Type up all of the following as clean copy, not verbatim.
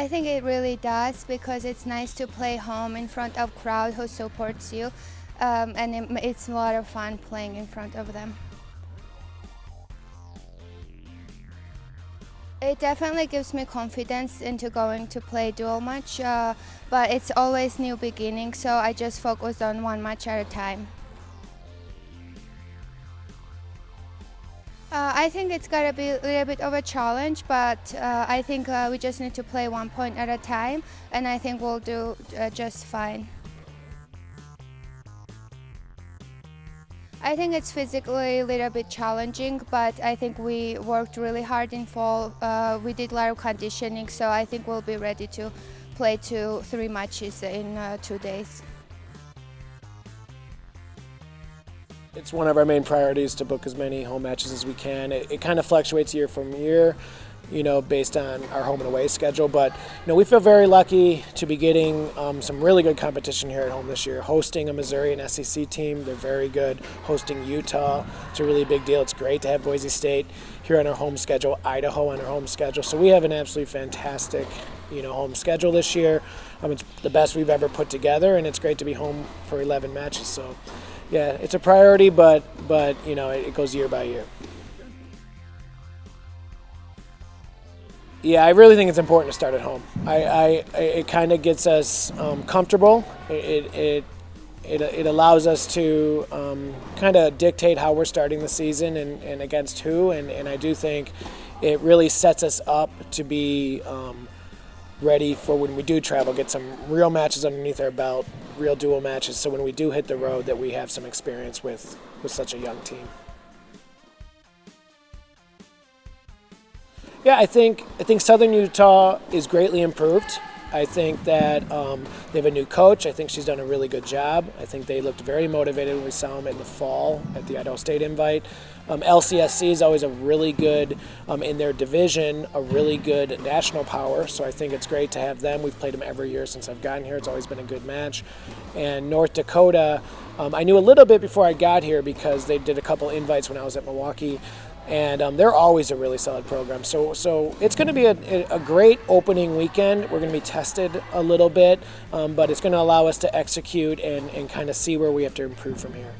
I think it really does because it's nice to play home in front of crowd who supports you, and it's a lot of fun playing in front of them. It definitely gives me confidence into going to play dual match, but it's always new beginning, so I just focus on one match at a time. I think it's gotta be a little bit of a challenge, but I think we just need to play 1 point at a time, and I think we'll do just fine. I think it's physically a little bit challenging, but I think we worked really hard in fall. We did a lot of conditioning, so I think we'll be ready to play 2-3 matches in 2 days. It's one of our main priorities to book as many home matches as we can. It kind of fluctuates year from year, based on our home and away schedule. But, we feel very lucky to be getting some really good competition here at home this year. Hosting a Missouri and SEC team, they're very good. Hosting Utah, it's a really big deal. It's great to have Boise State here on our home schedule, Idaho on our home schedule. So we have an absolutely fantastic, home schedule this year. It's the best we've ever put together, and it's great to be home for 11 matches. So, yeah, it's a priority, but it goes year by year. Yeah, I really think it's important to start at home. It kind of gets us comfortable. It allows us to kind of dictate how we're starting the season and against who, and I do think it really sets us up to be ready for when we do travel, get some real matches underneath our belt, real dual matches, so when we do hit the road that we have some experience with such a young team. Yeah, I think Southern Utah is greatly improved. I think that they have a new coach. I think she's done a really good job. I think they looked very motivated when we saw them in the fall at the Idaho State Invite. LCSC is always a really good, in their division, a really good national power. So I think it's great to have them. We've played them every year since I've gotten here. It's always been a good match. And North Dakota, I knew a little bit before I got here because they did a couple invites when I was at Milwaukee. And they're always a really solid program. So it's going to be a great opening weekend. We're going to be tested a little bit, but it's going to allow us to execute and kind of see where we have to improve from here.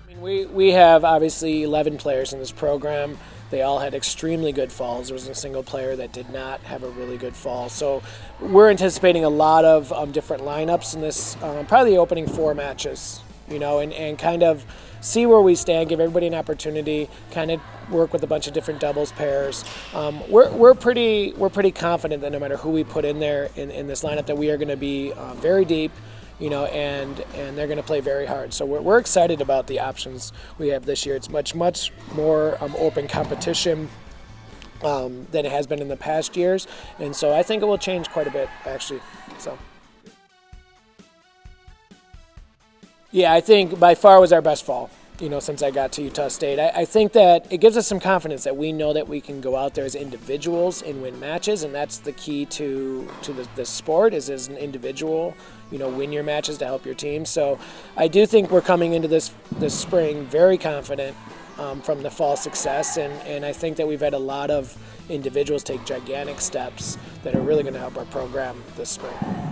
I mean, we have obviously 11 players in this program. They all had extremely good falls. There wasn't a single player that did not have a really good fall. So we're anticipating a lot of different lineups in this, probably the opening 4 matches, and kind of see where we stand, give everybody an opportunity, kind of work with a bunch of different doubles pairs. We're pretty confident that no matter who we put in there in this lineup, that we are going to be very deep, and they're going to play very hard. So we're excited about the options we have this year. It's much more open competition than it has been in the past years, and so I think it will change quite a bit actually. So. Yeah, I think by far was our best fall, since I got to Utah State. I think that it gives us some confidence that we know that we can go out there as individuals and win matches, and that's the key to the sport is as an individual, win your matches to help your team. So I do think we're coming into this spring very confident from the fall success, and I think that we've had a lot of individuals take gigantic steps that are really going to help our program this spring.